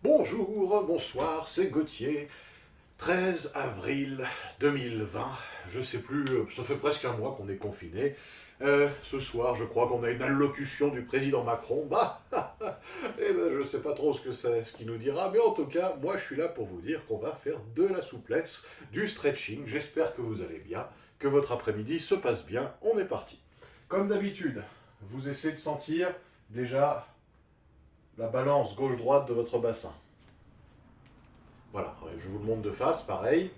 Bonjour, bonsoir, c'est Gauthier. 13 avril 2020, je sais plus, ça fait presque un mois qu'on est confiné. Ce soir, je crois qu'on a une allocution du président Macron. Bah, eh ben, je sais pas trop ce que c'est, ce qu'il nous dira, mais en tout cas, moi, je suis là pour vous dire qu'on va faire de la souplesse, du stretching. J'espère que vous allez bien, que votre après-midi se passe bien. On est parti. Comme d'habitude, vous essayez de sentir déjà la balance gauche-droite de votre bassin. Voilà, je vous le montre de face, pareil,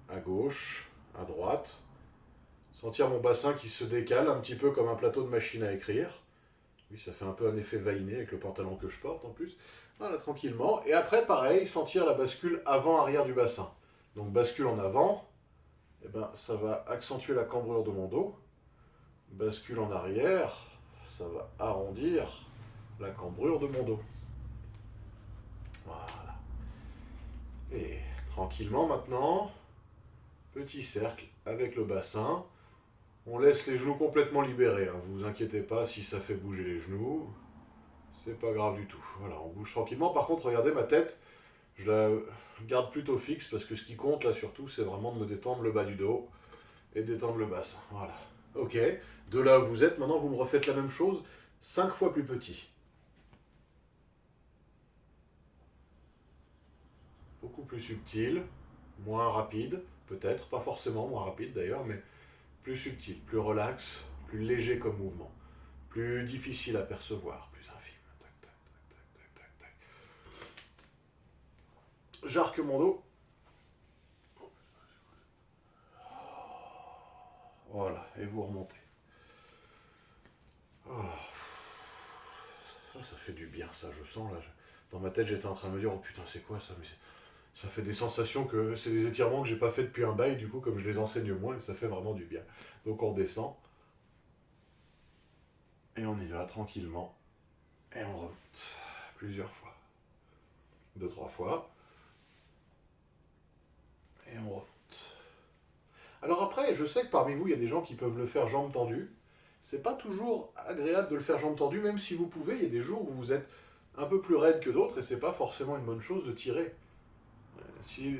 à gauche, à droite. Sentir mon bassin qui se décale un petit peu comme un plateau de machine à écrire. Oui, ça fait un peu un effet vainé avec le pantalon que je porte en plus. Voilà, tranquillement. Et après, pareil, sentir la bascule avant-arrière du bassin. Donc bascule en avant, et ben, ça va accentuer la cambrure de mon dos. Bascule en arrière, ça va arrondir la cambrure de mon dos. Voilà. Et tranquillement maintenant, petit cercle avec le bassin. On laisse les genoux complètement libérés, hein. Vous inquiétez pas si ça fait bouger les genoux. C'est pas grave du tout. Voilà, on bouge tranquillement. Par contre, regardez ma tête. Je la garde plutôt fixe parce que ce qui compte là surtout, c'est vraiment de me détendre le bas du dos et de détendre le bassin. Voilà. Ok. De là où vous êtes, maintenant vous me refaites la même chose, 5 fois plus petit. Beaucoup plus subtil, moins rapide, peut-être, pas forcément moins rapide d'ailleurs, mais plus subtil, plus relax, plus léger comme mouvement, plus difficile à percevoir, plus infime. Tac, tac, tac, tac, tac, tac. J'arque mon dos. Voilà, et vous remontez. Oh, ça fait du bien, ça, je sens là. Dans ma tête, j'étais en train de me dire, oh putain, c'est quoi ça? Mais ça fait des sensations que c'est des étirements que j'ai pas fait depuis un bail, du coup, comme je les enseigne moins, et ça fait vraiment du bien. Donc on descend, et on y va tranquillement, et on remonte. Plusieurs fois. Deux, trois fois, et on remonte. Alors après, je sais que parmi vous, il y a des gens qui peuvent le faire jambes tendues. C'est pas toujours agréable de le faire jambes tendues, même si vous pouvez. Il y a des jours où vous êtes un peu plus raide que d'autres, et c'est pas forcément une bonne chose de tirer.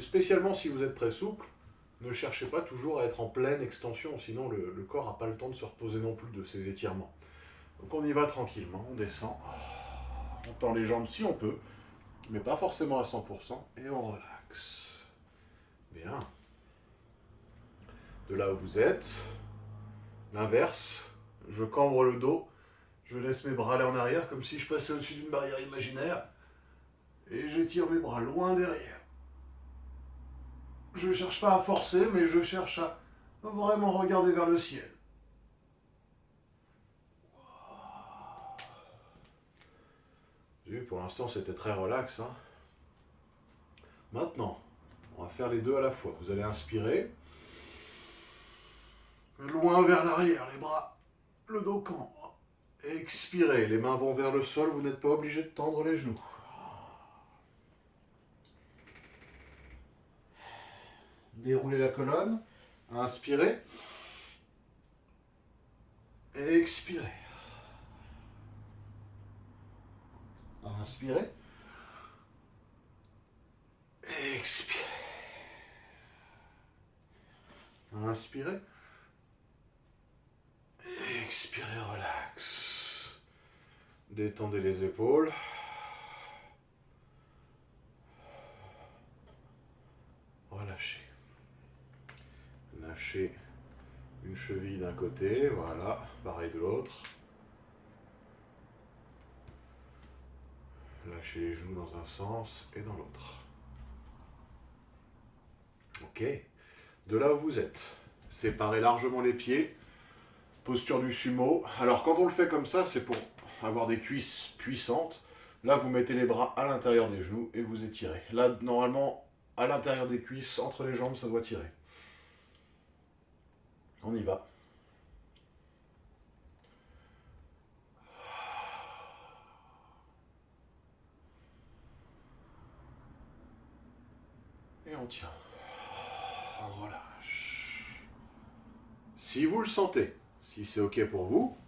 Spécialement si vous êtes très souple, ne cherchez pas toujours à être en pleine extension, sinon le corps n'a pas le temps de se reposer non plus de ses étirements. Donc on y va tranquillement, on descend, on tend les jambes si on peut, mais pas forcément à 100%, et on relaxe. Bien. De là où vous êtes, l'inverse, je cambre le dos, je laisse mes bras aller en arrière comme si je passais au-dessus d'une barrière imaginaire, et j'étire mes bras loin derrière. Je ne cherche pas à forcer, mais je cherche à vraiment regarder vers le ciel. Vu, pour l'instant, c'était très relax, hein. Maintenant, on va faire les deux à la fois. Vous allez inspirer. Loin vers l'arrière, les bras, le dos cambre. Expirez, les mains vont vers le sol, vous n'êtes pas obligé de tendre les genoux. Déroulez la colonne. Inspirez. Expirez. Inspirez. Expirez. Inspirez. Expirez, relax. Détendez les épaules. Relâchez. Lâchez une cheville d'un côté, voilà, pareil de l'autre. Lâchez les genoux dans un sens et dans l'autre. Ok. De là où vous êtes, séparez largement les pieds. Posture du sumo. Alors quand on le fait comme ça, c'est pour avoir des cuisses puissantes. Là, vous mettez les bras à l'intérieur des genoux et vous étirez. Là, normalement, à l'intérieur des cuisses, entre les jambes, ça doit tirer. On y va. Et on tient. On relâche. Si vous le sentez, si c'est ok pour vous,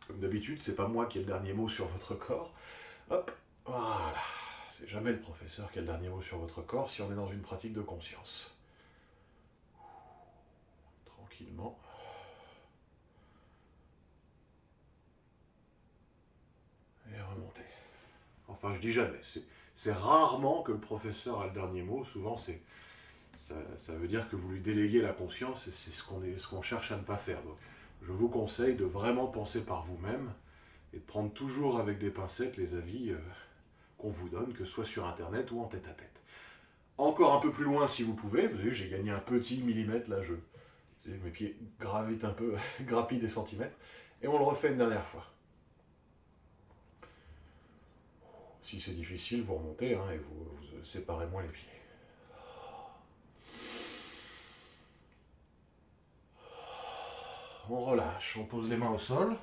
comme d'habitude, c'est pas moi qui ai le dernier mot sur votre corps. Hop, Voilà. C'est jamais le professeur qui a le dernier mot sur votre corps si on est dans une pratique de conscience. Tranquillement. Et remonter. Enfin, je dis jamais. C'est rarement que le professeur a le dernier mot. Souvent, ça veut dire que vous lui déléguez la conscience et c'est ce qu'on cherche à ne pas faire. Donc, je vous conseille de vraiment penser par vous-même et de prendre toujours avec des pincettes les avis qu'on vous donne, que ce soit sur Internet ou en tête-à-tête. Encore un peu plus loin si vous pouvez. Vous voyez, j'ai gagné un petit millimètre là. Mes pieds gravitent un peu, grappillent des centimètres. Et on le refait une dernière fois. Si c'est difficile, vous remontez et vous séparez moins les pieds. On relâche, on pose les mains au sol.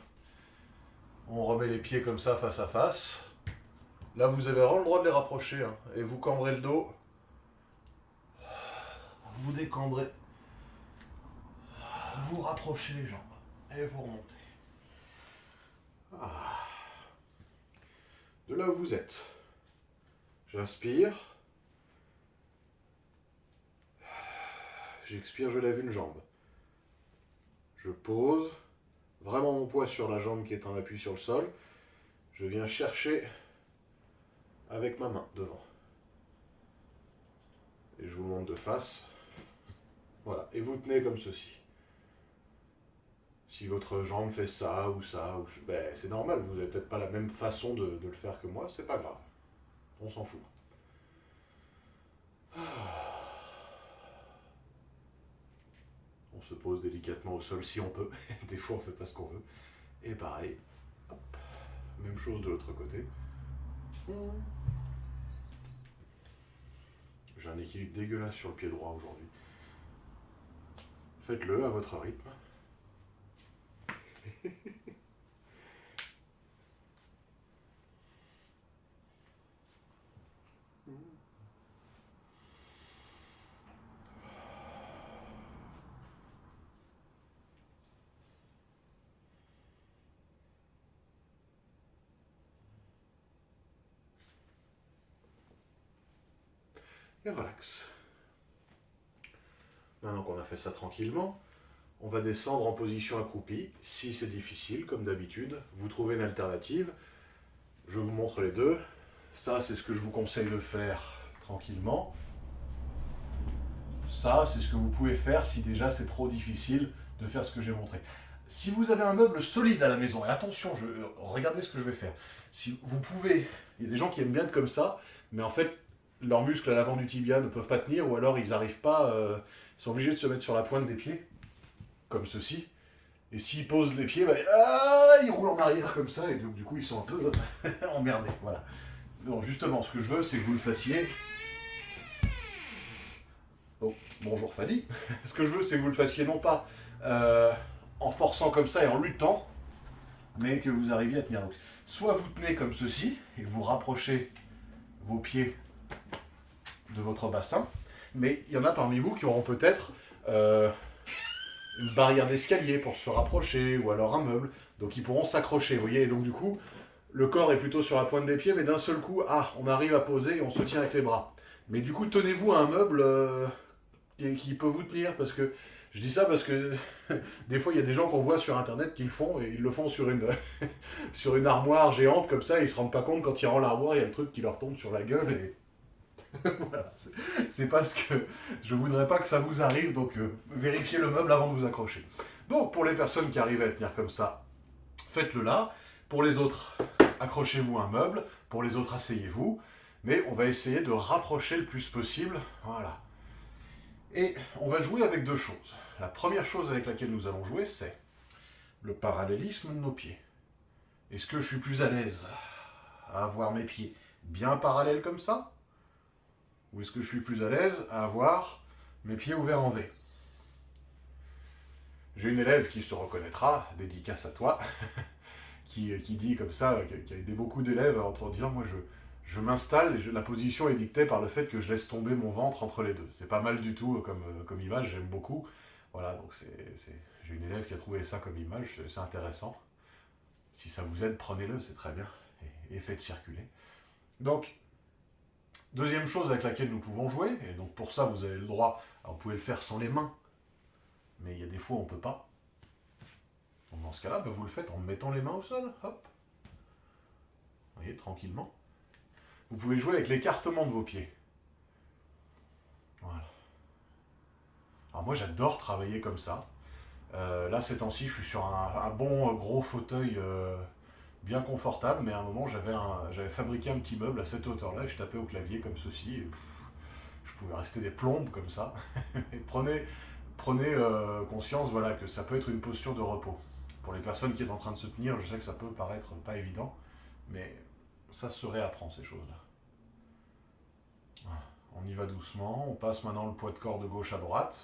On remet les pieds comme ça face à face. Là, vous avez vraiment le droit de les rapprocher. Et vous cambrez le dos. Vous décambrez. Vous rapprochez les jambes. Et vous remontez. Ah. De là où vous êtes. J'inspire. J'expire, je lève une jambe. Je pose vraiment mon poids sur la jambe qui est en appui sur le sol. Je viens chercher avec ma main devant. Et je vous montre de face. Voilà. Et vous tenez comme ceci. Si votre jambe fait ça, ben, c'est normal, vous n'avez peut-être pas la même façon de le faire que moi, c'est pas grave. On s'en fout. On se pose délicatement au sol si on peut. Des fois, on fait pas ce qu'on veut. Et pareil, hop. Même chose de l'autre côté. J'ai un équilibre dégueulasse sur le pied droit aujourd'hui. Faites-le à votre rythme. Et relax. Maintenant qu'on a fait ça tranquillement, on va descendre en position accroupie. Si c'est difficile, comme d'habitude, vous trouvez une alternative. Je vous montre les deux. Ça, c'est ce que je vous conseille de faire tranquillement. Ça, c'est ce que vous pouvez faire si déjà c'est trop difficile de faire ce que j'ai montré. Si vous avez un meuble solide à la maison, et attention, regardez ce que je vais faire. Si vous pouvez, il y a des gens qui aiment bien être comme ça, mais en fait, leurs muscles à l'avant du tibia ne peuvent pas tenir, ou alors ils n'arrivent pas, ils sont obligés de se mettre sur la pointe des pieds, comme ceci. Et s'ils posent les pieds, bah, ils roulent en arrière comme ça, et donc du coup ils sont un peu emmerdés. Voilà. Donc justement, ce que je veux, c'est que vous le fassiez. Oh, bonjour Fadi. Ce que je veux, c'est que vous le fassiez non pas en forçant comme ça et en luttant, mais que vous arriviez à tenir. Donc, soit vous tenez comme ceci, et vous rapprochez vos pieds de votre bassin, mais il y en a parmi vous qui auront peut-être une barrière d'escalier pour se rapprocher, ou alors un meuble, donc ils pourront s'accrocher, vous voyez, et donc du coup, le corps est plutôt sur la pointe des pieds, mais d'un seul coup, on arrive à poser et on se tient avec les bras. Mais du coup, tenez-vous à un meuble qui peut vous tenir, parce que, je dis ça parce que des fois, il y a des gens qu'on voit sur Internet qui le font, et ils le font sur une, sur une armoire géante, comme ça, et ils se rendent pas compte quand ils rendent l'armoire, il y a le truc qui leur tombe sur la gueule, et voilà, c'est parce que je voudrais pas que ça vous arrive, donc vérifiez le meuble avant de vous accrocher. Donc pour les personnes qui arrivent à tenir comme ça, faites-le là. Pour les autres, accrochez-vous à un meuble. Pour les autres, asseyez-vous. Mais on va essayer de rapprocher le plus possible. Voilà. Et on va jouer avec deux choses. La première chose avec laquelle nous allons jouer, c'est le parallélisme de nos pieds. Est-ce que je suis plus à l'aise à avoir mes pieds bien parallèles comme ça? Ou est-ce que je suis plus à l'aise à avoir mes pieds ouverts en V? J'ai une élève qui se reconnaîtra, dédicace à toi, qui dit comme ça, qui a aidé beaucoup d'élèves en disant, moi je m'installe et la position est dictée par le fait que je laisse tomber mon ventre entre les deux. C'est pas mal du tout comme image, j'aime beaucoup. Voilà, donc j'ai une élève qui a trouvé ça comme image, c'est intéressant. Si ça vous aide, prenez-le, c'est très bien, et faites circuler. Donc, deuxième chose avec laquelle nous pouvons jouer, et donc pour ça vous avez le droit, alors vous pouvez le faire sans les mains, mais il y a des fois où on ne peut pas. Donc dans ce cas-là, vous le faites en mettant les mains au sol, hop. Vous voyez, tranquillement. Vous pouvez jouer avec l'écartement de vos pieds. Voilà. Alors moi j'adore travailler comme ça. Là ces temps-ci je suis sur un bon gros fauteuil bien confortable, mais à un moment j'avais fabriqué un petit meuble à cette hauteur-là et je tapais au clavier comme ceci. Et, je pouvais rester des plombes comme ça. Et prenez conscience voilà, que ça peut être une posture de repos. Pour les personnes qui sont en train de se tenir, je sais que ça peut paraître pas évident, mais ça se réapprend ces choses-là. Voilà. On y va doucement, on passe maintenant le poids de corps de gauche à droite.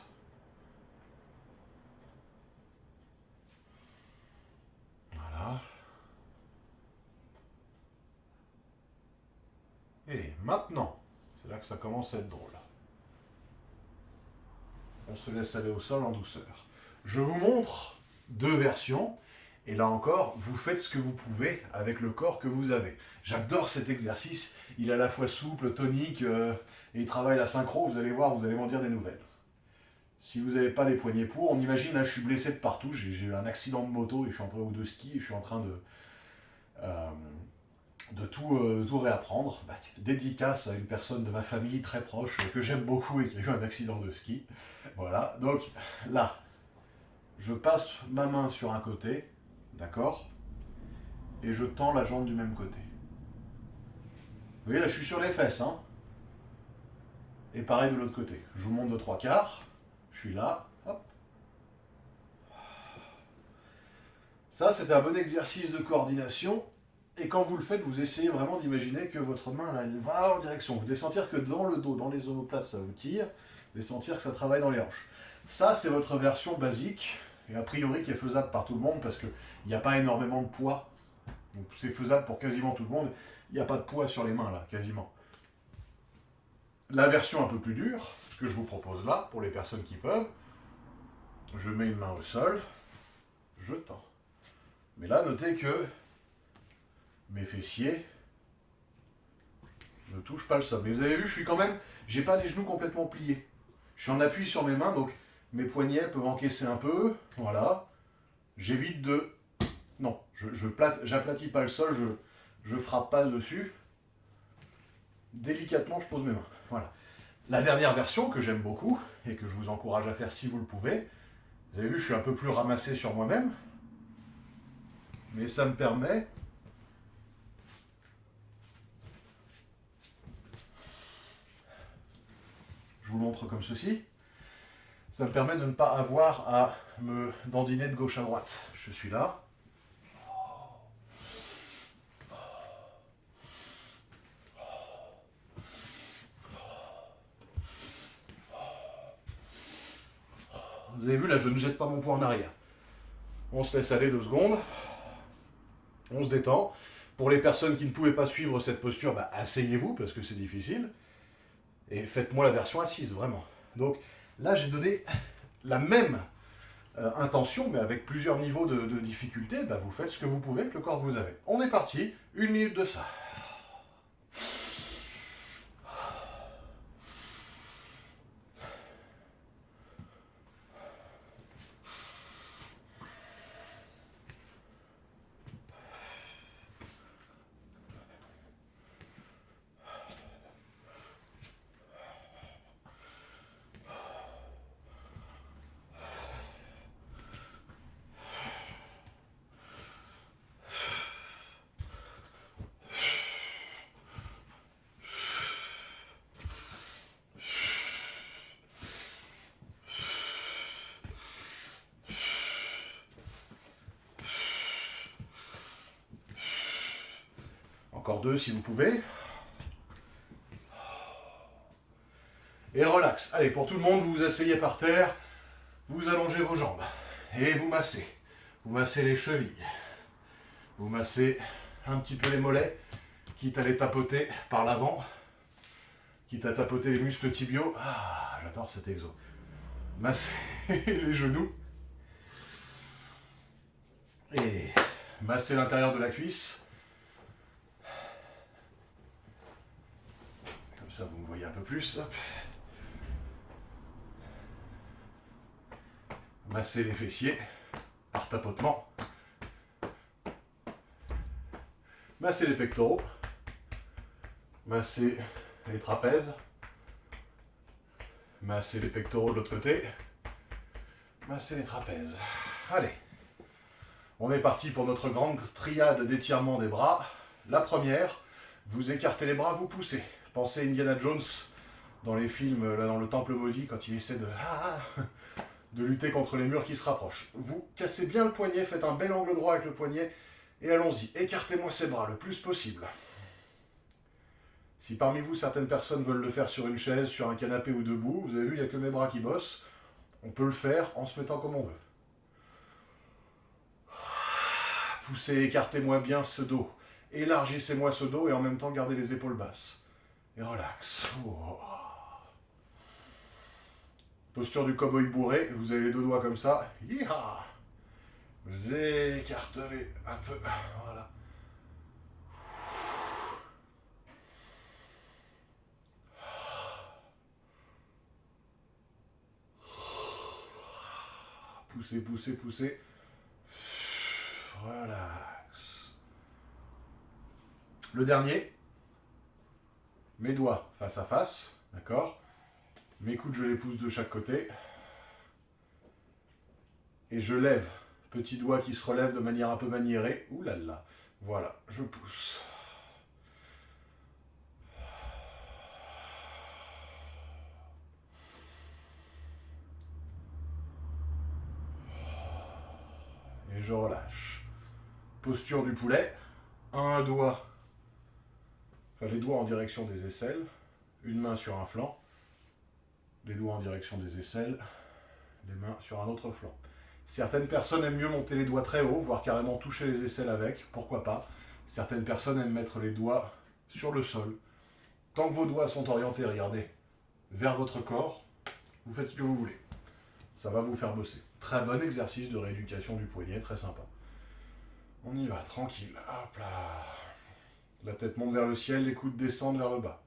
Voilà. Et maintenant, c'est là que ça commence à être drôle. On se laisse aller au sol en douceur. Je vous montre deux versions. Et là encore, vous faites ce que vous pouvez avec le corps que vous avez. J'adore cet exercice. Il est à la fois souple, tonique, et il travaille la synchro. Vous allez voir, vous allez m'en dire des nouvelles. Si vous n'avez pas les poignets pour, on imagine, là je suis blessé de partout. J'ai eu un accident de moto et je suis en train, ou de ski et je suis en train de tout réapprendre. Dédicace à une personne de ma famille très proche que j'aime beaucoup et qui a eu un accident de ski. Voilà, donc là, je passe ma main sur un côté, d'accord, et je tends la jambe du même côté. Vous voyez, là, je suis sur les fesses, hein. Et pareil de l'autre côté. Je vous monte de 3/4, je suis là, hop. Ça, c'est un bon exercice de coordination. Et quand vous le faites, vous essayez vraiment d'imaginer que votre main, là, elle va en direction. Vous devez sentir que dans le dos, dans les omoplates, ça vous tire. Vous devez sentir que ça travaille dans les hanches. Ça, c'est votre version basique, et a priori qui est faisable par tout le monde, parce qu'il n'y a pas énormément de poids. Donc c'est faisable pour quasiment tout le monde. Il n'y a pas de poids sur les mains, là, quasiment. La version un peu plus dure, que je vous propose là, pour les personnes qui peuvent, je mets une main au sol, je tends. Mais là, notez que mes fessiers ne touchent pas le sol. Mais vous avez vu, je suis quand même, j'ai pas les genoux complètement pliés. Je suis en appui sur mes mains, donc mes poignets peuvent encaisser un peu. Voilà. J'évite de... Non, j'aplatis pas le sol, je frappe pas dessus. Délicatement, je pose mes mains. Voilà. La dernière version que j'aime beaucoup, et que je vous encourage à faire si vous le pouvez, vous avez vu, je suis un peu plus ramassé sur moi-même, mais ça me permet... Je vous montre comme ceci. Ça me permet de ne pas avoir à me dandiner de gauche à droite. Je suis là. Vous avez vu, là, je ne jette pas mon poids en arrière. On se laisse aller 2 secondes. On se détend. Pour les personnes qui ne pouvaient pas suivre cette posture, asseyez-vous parce que c'est difficile. Et faites-moi la version assise, vraiment. Donc là, j'ai donné la même intention, mais avec plusieurs niveaux de difficulté. Vous faites ce que vous pouvez avec le corps que vous avez. On est parti. 1 minute de ça. Encore 2 si vous pouvez. Et relax. Allez, pour tout le monde, vous vous asseyez par terre, vous allongez vos jambes et vous massez. Vous massez les chevilles. Vous massez un petit peu les mollets, quitte à les tapoter par l'avant, quitte à tapoter les muscles tibiaux. Ah, j'adore cet exo. Massez les genoux. Et massez l'intérieur de la cuisse. un peu plus. Hop. Masser les fessiers par tapotement. Masser les pectoraux. Masser les trapèzes. Masser les pectoraux de l'autre côté. Masser les trapèzes. Allez. On est parti pour notre grande triade d'étirement des bras. La première, vous écartez les bras, vous poussez. Pensez à Indiana Jones dans les films, là, dans le Temple Maudit, quand il essaie de lutter contre les murs qui se rapprochent. Vous cassez bien le poignet, faites un bel angle droit avec le poignet, et allons-y. Écartez-moi ces bras le plus possible. Si parmi vous, certaines personnes veulent le faire sur une chaise, sur un canapé ou debout, vous avez vu, il n'y a que mes bras qui bossent. On peut le faire en se mettant comme on veut. Poussez, écartez-moi bien ce dos. Élargissez-moi ce dos et en même temps gardez les épaules basses. Et relax. Oh. Posture du cow-boy bourré, vous avez les deux doigts comme ça. Yeeha. Vous écartez un peu. Voilà. Poussez, poussez, poussez. Relax. Le dernier. Mes doigts face à face. D'accord. Mes coudes, je les pousse de chaque côté. Et je lève. Petit doigt qui se relève de manière un peu maniérée. Ouh là là. Voilà, je pousse. Et je relâche. Posture du poulet. Un doigt. Enfin, les doigts en direction des aisselles. Une main sur un flanc. Les doigts en direction des aisselles. Les mains sur un autre flanc. Certaines personnes aiment mieux monter les doigts très haut, voire carrément toucher les aisselles avec, pourquoi pas. Certaines personnes aiment mettre les doigts sur le sol. Tant que vos doigts sont orientés, regardez, vers votre corps, vous faites ce que vous voulez. Ça va vous faire bosser. Très bon exercice de rééducation du poignet, très sympa. On y va, tranquille. Hop là. La tête monte vers le ciel, les coudes descendent vers le bas.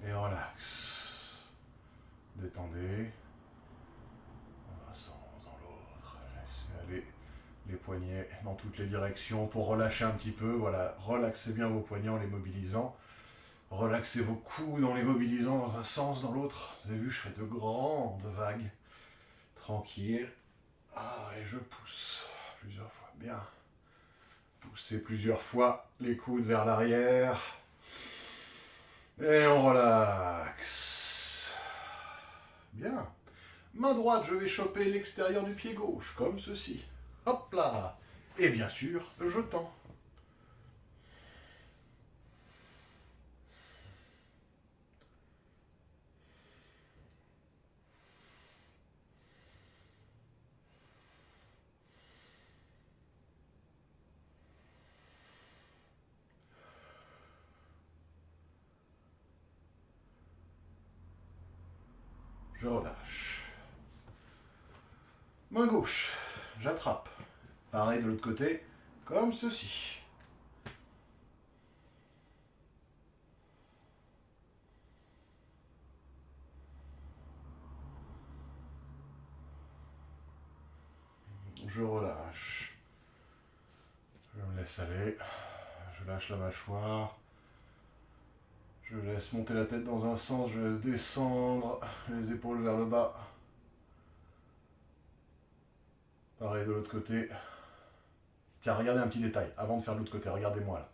Et relax. Détendez. Dans un sens, dans l'autre. Laissez aller les poignets dans toutes les directions pour relâcher un petit peu. Voilà, relaxez bien vos poignets en les mobilisant. Relaxez vos coudes en les mobilisant dans un sens, dans l'autre. Vous avez vu, je fais de grandes vagues. Tranquille. Ah, et je pousse plusieurs fois. Bien. Poussez plusieurs fois les coudes vers l'arrière. Et on relaxe. Bien. Main droite, je vais choper l'extérieur du pied gauche, comme ceci. Hop là. Et bien sûr, je tends. Je relâche. Main gauche, j'attrape. Pareil de l'autre côté, comme ceci. Je relâche. Je me laisse aller. Je lâche la mâchoire. Je laisse monter la tête dans un sens, je laisse descendre les épaules vers le bas. Pareil de l'autre côté. Tiens, regardez un petit détail, avant de faire de l'autre côté, regardez-moi là.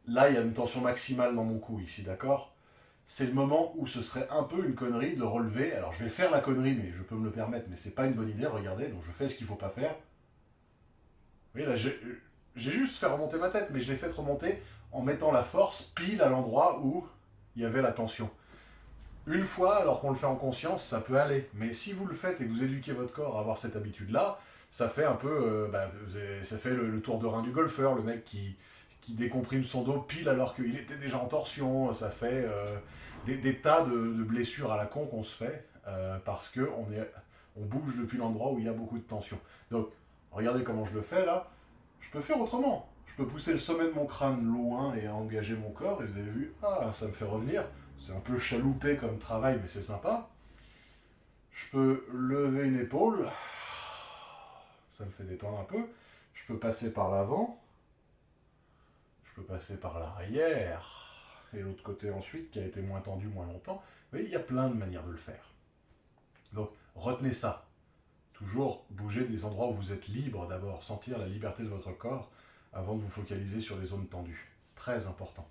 Là, il y a une tension maximale dans mon cou ici, d'accord? C'est le moment où ce serait un peu une connerie de relever. Alors, je vais faire la connerie, mais je peux me le permettre, mais c'est pas une bonne idée, regardez. Donc, je fais ce qu'il ne faut pas faire. Vous voyez, là, j'ai juste fait remonter ma tête, mais je l'ai fait remonter en mettant la force pile à l'endroit où il y avait la tension. Une fois, alors qu'on le fait en conscience, ça peut aller. Mais si vous le faites et que vous éduquez votre corps à avoir cette habitude-là, ça fait un peu, ça fait le tour de rein du golfeur, le mec qui décomprime son dos pile alors qu'il était déjà en torsion. Ça fait des tas de blessures à la con qu'on se fait parce on bouge depuis l'endroit où il y a beaucoup de tension. Donc, regardez comment je le fais là. Je peux faire autrement. Je peux pousser le sommet de mon crâne loin et engager mon corps. Et vous avez vu, ça me fait revenir. C'est un peu chaloupé comme travail, mais c'est sympa. Je peux lever une épaule. Ça me fait détendre un peu. Je peux passer par l'avant. Je peux passer par l'arrière. Et l'autre côté ensuite, qui a été moins tendu moins longtemps. Vous voyez, il y a plein de manières de le faire. Donc, retenez ça. Toujours bouger des endroits où vous êtes libre d'abord. Sentir la liberté de votre corps avant de vous focaliser sur les zones tendues. Très important.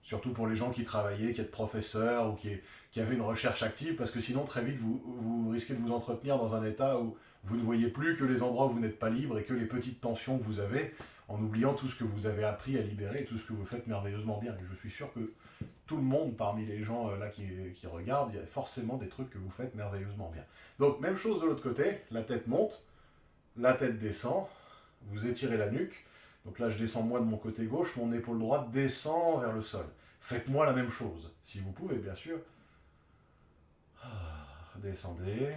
Surtout pour les gens qui travaillaient, qui êtes professeurs ou qui avaient une recherche active, parce que sinon très vite vous risquez de vous entretenir dans un état où vous ne voyez plus que les endroits où vous n'êtes pas libre et que les petites tensions que vous avez, en oubliant tout ce que vous avez appris à libérer et tout ce que vous faites merveilleusement bien. Et je suis sûr que tout le monde parmi les gens là qui regardent, il y a forcément des trucs que vous faites merveilleusement bien. Donc même chose de l'autre côté, la tête monte, la tête descend, vous étirez la nuque. Donc là, je descends moi de mon côté gauche, mon épaule droite descend vers le sol. Faites-moi la même chose, si vous pouvez, bien sûr. Descendez.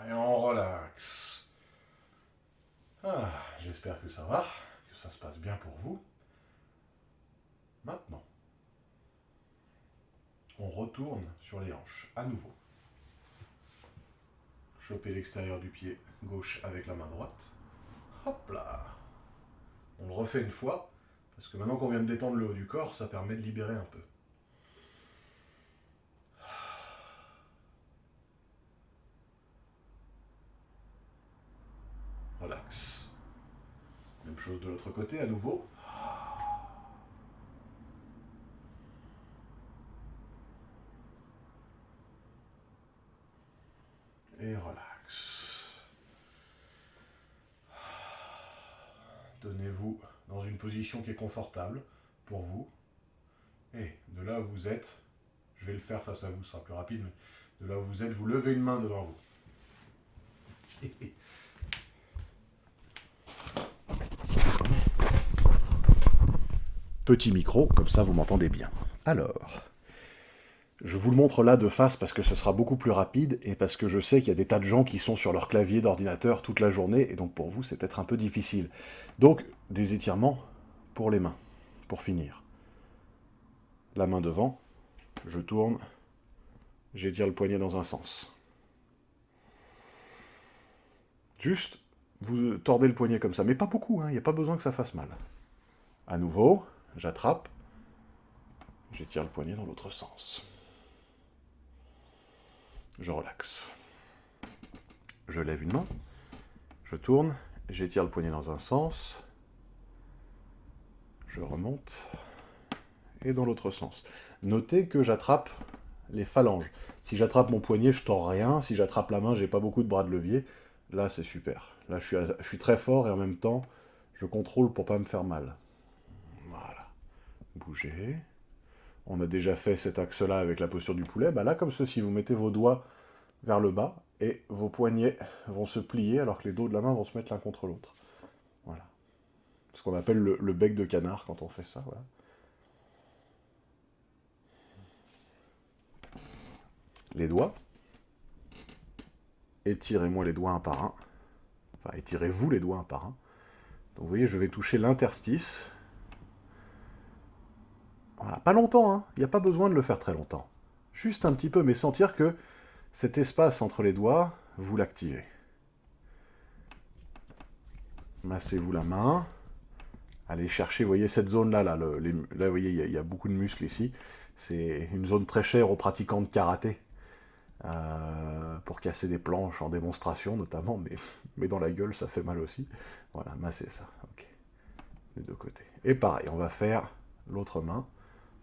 Et on relaxe. J'espère que ça va, que ça se passe bien pour vous. Maintenant, on retourne sur les hanches, à nouveau. Choper l'extérieur du pied gauche avec la main droite. Hop là. On le refait une fois, parce que maintenant qu'on vient de détendre le haut du corps, ça permet de libérer un peu. Relax. Même chose de l'autre côté, à nouveau. Et relax. Tenez-vous dans une position qui est confortable pour vous. Et de là où vous êtes, je vais le faire face à vous, ce sera plus rapide, mais de là où vous êtes, vous levez une main devant vous. Petit micro, comme ça vous m'entendez bien. Alors, je vous le montre là de face parce que ce sera beaucoup plus rapide et parce que je sais qu'il y a des tas de gens qui sont sur leur clavier d'ordinateur toute la journée et donc pour vous c'est peut-être un peu difficile. Donc, des étirements pour les mains, pour finir. La main devant, je tourne, j'étire le poignet dans un sens. Juste, vous tordez le poignet comme ça, mais pas beaucoup, il n'y a pas besoin que ça fasse mal. À nouveau, j'attrape, j'étire le poignet dans l'autre sens. Je relaxe. Je lève une main, je tourne, j'étire le poignet dans un sens, je remonte, et dans l'autre sens. Notez que j'attrape les phalanges. Si j'attrape mon poignet, je tords rien. Si j'attrape la main, j'ai pas beaucoup de bras de levier. Là, c'est super. Là, je suis très fort et en même temps, je contrôle pour pas me faire mal. Voilà. Bougez. On a déjà fait cet axe-là avec la posture du poulet. Là, comme ceci, vous mettez vos doigts vers le bas et vos poignets vont se plier alors que les dos de la main vont se mettre l'un contre l'autre. Voilà. Ce qu'on appelle le bec de canard quand on fait ça. Voilà. Les doigts. Étirez-moi les doigts un par un. Enfin, étirez-vous les doigts un par un. Donc vous voyez, je vais toucher l'interstice. Voilà, pas longtemps, il n'y a pas besoin de le faire très longtemps. Juste un petit peu, mais sentir que cet espace entre les doigts, vous l'activez. Massez-vous la main. Allez chercher, vous voyez, cette zone-là, là, vous voyez, il y a beaucoup de muscles ici. C'est une zone très chère aux pratiquants de karaté. Pour casser des planches en démonstration notamment, mais dans la gueule ça fait mal aussi. Voilà, massez ça, ok. Des deux côtés. Et pareil, on va faire l'autre main.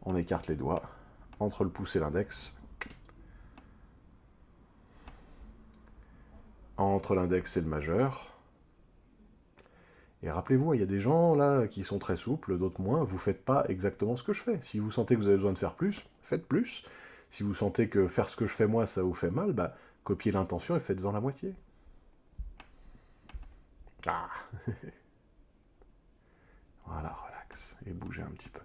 On écarte les doigts entre le pouce et l'index. Entre l'index et le majeur. Et rappelez-vous, il y a des gens là qui sont très souples, d'autres moins. Vous faites pas exactement ce que je fais. Si vous sentez que vous avez besoin de faire plus, faites plus. Si vous sentez que faire ce que je fais moi, ça vous fait mal, bah copiez l'intention et faites-en la moitié. Ah, voilà, relax. Et bougez un petit peu.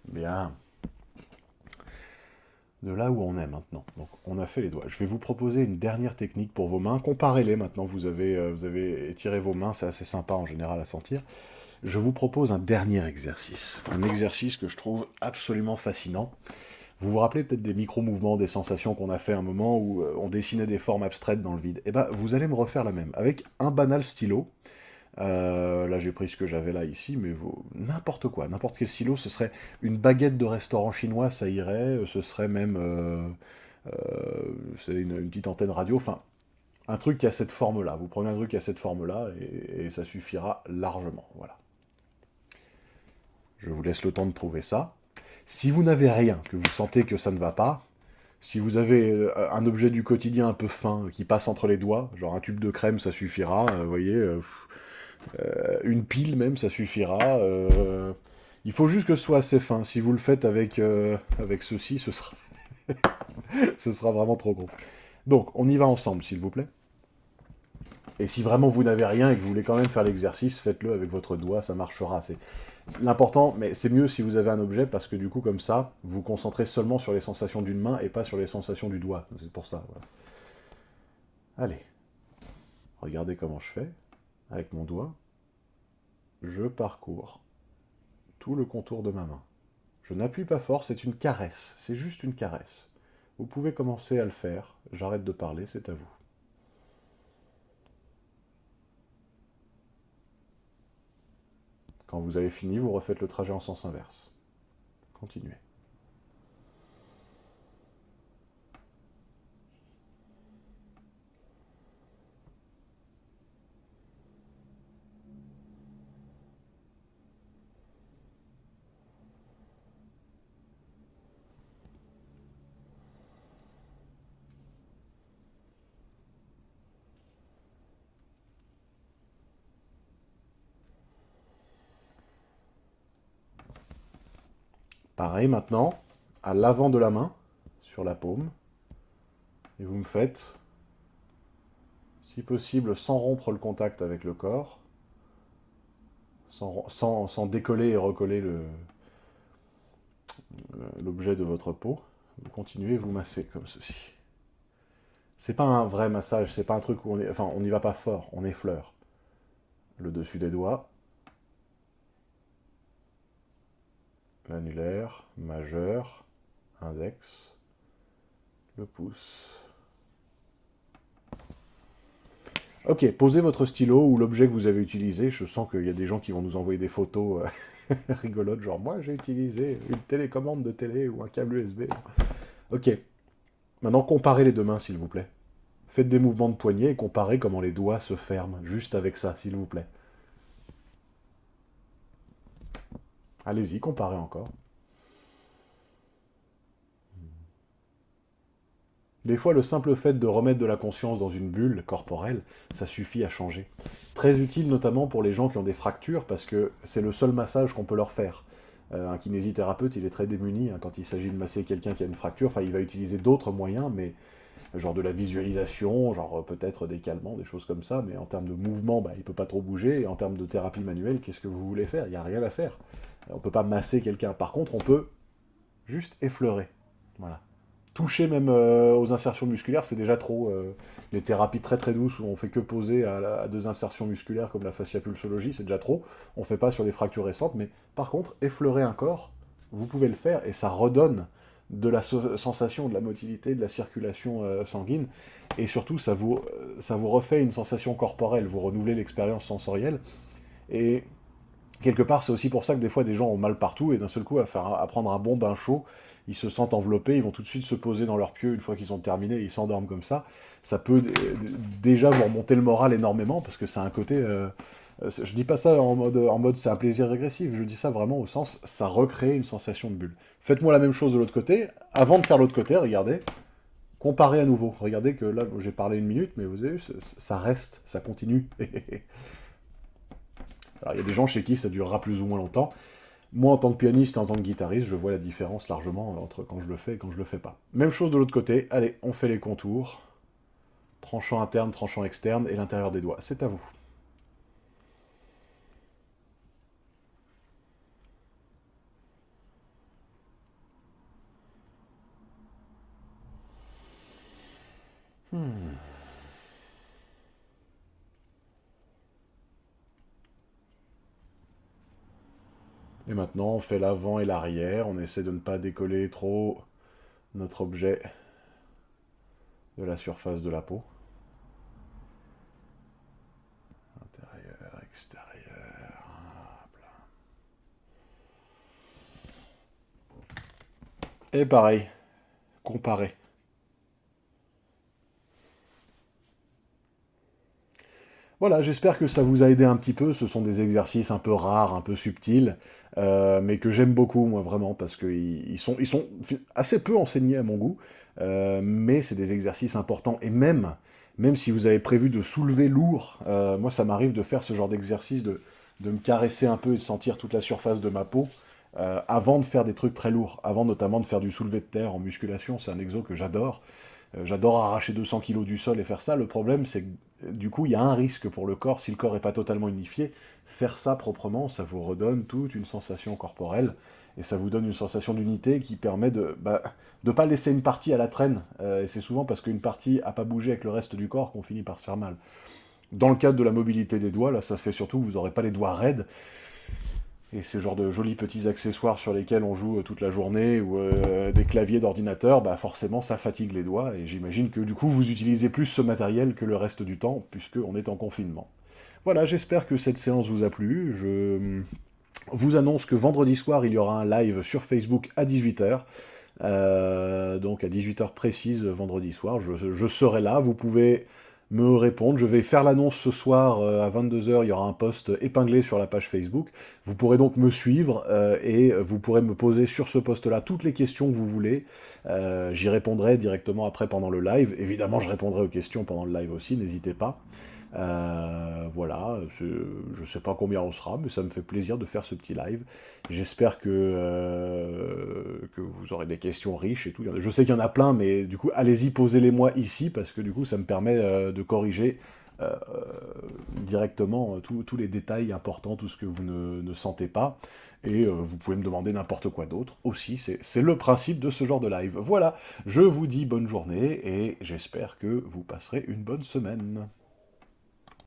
Bien. De là où on est maintenant. Donc, on a fait les doigts. Je vais vous proposer une dernière technique pour vos mains. Comparez-les maintenant. Vous avez étiré vos mains. C'est assez sympa en général à sentir. Je vous propose un dernier exercice. Un exercice que je trouve absolument fascinant. Vous vous rappelez peut-être des micro-mouvements, des sensations qu'on a fait à un moment où on dessinait des formes abstraites dans le vide. Eh ben, vous allez me refaire la même. Avec un banal stylo. Là, j'ai pris ce que j'avais là ici, mais n'importe quoi, n'importe quel stylo, ce serait une baguette de restaurant chinois, ça irait, ce serait même c'est une petite antenne radio, enfin, un truc qui a cette forme-là. Vous prenez un truc qui a cette forme-là et ça suffira largement, voilà. Je vous laisse le temps de trouver ça. Si vous n'avez rien, que vous sentez que ça ne va pas, si vous avez un objet du quotidien un peu fin qui passe entre les doigts, genre un tube de crème, ça suffira, vous voyez, une pile même, ça suffira. Il faut juste que ce soit assez fin. Si vous le faites avec ceci, ce sera vraiment trop gros. Donc, on y va ensemble, s'il vous plaît. Et si vraiment vous n'avez rien et que vous voulez quand même faire l'exercice, faites-le avec votre doigt, ça marchera. C'est l'important, mais c'est mieux si vous avez un objet, parce que du coup, comme ça, vous vous concentrez seulement sur les sensations d'une main et pas sur les sensations du doigt. C'est pour ça, voilà. Allez, regardez comment je fais avec mon doigt. Je parcours tout le contour de ma main. Je n'appuie pas fort, c'est une caresse, c'est juste une caresse. Vous pouvez commencer à le faire, j'arrête de parler, c'est à vous. Quand vous avez fini, vous refaites le trajet en sens inverse. Continuez. Pareil maintenant, à l'avant de la main, sur la paume, et vous me faites, si possible, sans rompre le contact avec le corps, sans décoller et recoller l'objet de votre peau. Vous continuez, vous massez comme ceci. C'est pas un vrai massage, c'est pas un truc où on n'y va pas fort, on effleure. Le dessus des doigts, l'annulaire, majeur, index, le pouce. Ok, posez votre stylo ou l'objet que vous avez utilisé. Je sens qu'il y a des gens qui vont nous envoyer des photos rigolotes, genre moi j'ai utilisé une télécommande de télé ou un câble USB. Ok, maintenant comparez les deux mains s'il vous plaît. Faites des mouvements de poignet et comparez comment les doigts se ferment, juste avec ça s'il vous plaît. Allez-y, comparez encore. Des fois, le simple fait de remettre de la conscience dans une bulle corporelle, ça suffit à changer. Très utile notamment pour les gens qui ont des fractures, parce que c'est le seul massage qu'on peut leur faire. Un kinésithérapeute, il est très démuni quand il s'agit de masser quelqu'un qui a une fracture. Enfin, il va utiliser d'autres moyens, mais genre de la visualisation, genre peut-être des calmants, des choses comme ça. Mais en termes de mouvement, bah, il ne peut pas trop bouger. Et en termes de thérapie manuelle, qu'est-ce que vous voulez faire? Il n'y a rien à faire. On ne peut pas masser quelqu'un. Par contre, on peut juste effleurer. Voilà. Toucher même aux insertions musculaires, c'est déjà trop. Les thérapies très très douces où on fait que poser à deux insertions musculaires comme la fasciapulsologie, c'est déjà trop. On ne fait pas sur des fractures récentes, mais par contre, effleurer un corps, vous pouvez le faire et ça redonne de la sensation, de la motilité, de la circulation sanguine, et surtout ça vous refait une sensation corporelle, vous renouvelez l'expérience sensorielle, et quelque part, c'est aussi pour ça que des fois, des gens ont mal partout, et d'un seul coup, à prendre un bon bain chaud, ils se sentent enveloppés, ils vont tout de suite se poser dans leur pieu une fois qu'ils ont terminé, ils s'endorment comme ça. Ça peut déjà vous remonter le moral énormément, parce que c'est un côté... je dis pas ça en mode c'est un plaisir régressif, je dis ça vraiment au sens, ça recrée une sensation de bulle. Faites-moi la même chose de l'autre côté, avant de faire l'autre côté, regardez. Comparez à nouveau. Regardez que là, j'ai parlé 1 minute, mais vous avez vu, ça reste, ça continue. Alors, il y a des gens chez qui ça durera plus ou moins longtemps. Moi, en tant que pianiste et en tant que guitariste, je vois la différence largement entre quand je le fais et quand je le fais pas. Même chose de l'autre côté. Allez, on fait les contours. Tranchant interne, tranchant externe et l'intérieur des doigts. C'est à vous. Hmm. Et maintenant, on fait l'avant et l'arrière. On essaie de ne pas décoller trop notre objet de la surface de la peau. Intérieur, extérieur. Hop là. Et pareil, comparer. Voilà, j'espère que ça vous a aidé un petit peu. Ce sont des exercices un peu rares, un peu subtils, mais que j'aime beaucoup, moi, vraiment, parce qu'ils sont assez peu enseignés à mon goût, mais c'est des exercices importants. Et même si vous avez prévu de soulever lourd, moi, ça m'arrive de faire ce genre d'exercice, de me caresser un peu et de sentir toute la surface de ma peau, avant de faire des trucs très lourds, avant notamment de faire du soulevé de terre en musculation. C'est un exo que j'adore. J'adore arracher 200 kilos du sol et faire ça. Le problème, c'est que du coup, il y a un risque pour le corps, si le corps n'est pas totalement unifié. Faire ça proprement, ça vous redonne toute une sensation corporelle et ça vous donne une sensation d'unité qui permet de ne pas laisser une partie à la traîne. Et c'est souvent parce qu'une partie n'a pas bougé avec le reste du corps qu'on finit par se faire mal. Dans le cadre de la mobilité des doigts, là, ça fait surtout que vous n'aurez pas les doigts raides. Et ces genres de jolis petits accessoires sur lesquels on joue toute la journée ou des claviers d'ordinateur, bah forcément ça fatigue les doigts et j'imagine que du coup vous utilisez plus ce matériel que le reste du temps puisqu'on est en confinement. Voilà, j'espère que cette séance vous a plu. Je vous annonce que vendredi soir il y aura un live sur Facebook à 18h. Donc à 18h précise vendredi soir, je serai là. Vous pouvez me répondre. Je vais faire l'annonce ce soir à 22h. Il y aura un post épinglé sur la page Facebook. Vous pourrez donc me suivre et vous pourrez me poser sur ce post-là toutes les questions que vous voulez. J'y répondrai directement après pendant le live. Évidemment, je répondrai aux questions pendant le live aussi, n'hésitez pas. Voilà, je ne sais pas combien on sera, mais ça me fait plaisir de faire ce petit live. J'espère que vous aurez des questions riches et tout. Je sais qu'il y en a plein, mais du coup, allez-y, posez-les-moi ici, parce que du coup, ça me permet de corriger euh, directement tous les détails importants, tout ce que vous ne sentez pas. Et vous pouvez me demander n'importe quoi d'autre aussi, c'est le principe de ce genre de live. Voilà, je vous dis bonne journée et j'espère que vous passerez une bonne semaine.